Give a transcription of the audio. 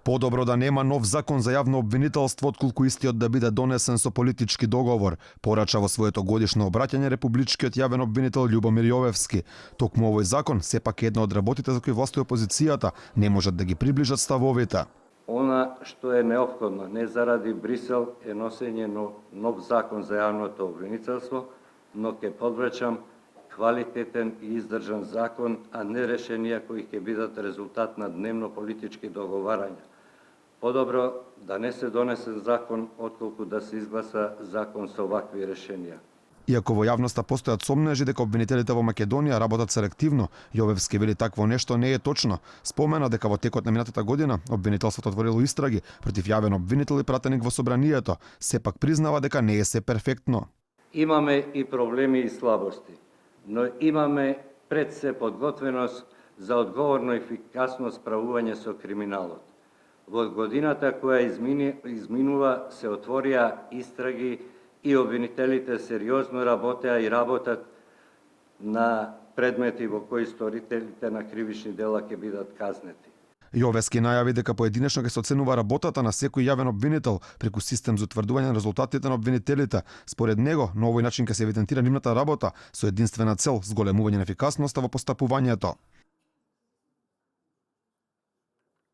Подобро да нема нов закон за јавно обвинителство отколку истиот да биде донесен со политички договор, порача во своето годишно обраќање републичкиот јавен обвинител Љубомир Јовевски. Токму овој закон сепак една од работите за кои власти опозицијата не можат да ги приближат ставовите. Она што е неопходно не заради Брисел е носење нов закон за јавното обвинителство, но ќе подврачам квалитетен и издржан закон, а не решенија кои ќе бидат резултат на дневно политички договарања. Подобро да не се донесе закон, отколку да се изгласа закон со вакви решенија. Иако во јавноста постојат сомнежи дека обвинителите во Македонија работат селективно, Јовевски вели такво нешто не е точно. Спомена дека во текот на минатата година обвинителството отворило истраги против јавен обвинител и пратеник во собранието, сепак признава дека не е се перфектно. Имаме и проблеми и слабости, но имаме пред се подготвеност за одговорно и ефикасно справување со криминалот. Во годината која изминува се отворија истраги и обвинителите сериозно работеа и работат на предмети во кои сторителите на кривични дела ќе бидат казнети. Јовевски најави дека поединечно ќе се оценува работата на секој јавен обвинител преку систем за утврдување на резултатите на обвинителите. Според него, на овој начин ќе се евидентира нивната работа со единствена цел зголемување на ефикасноста во постапувањето.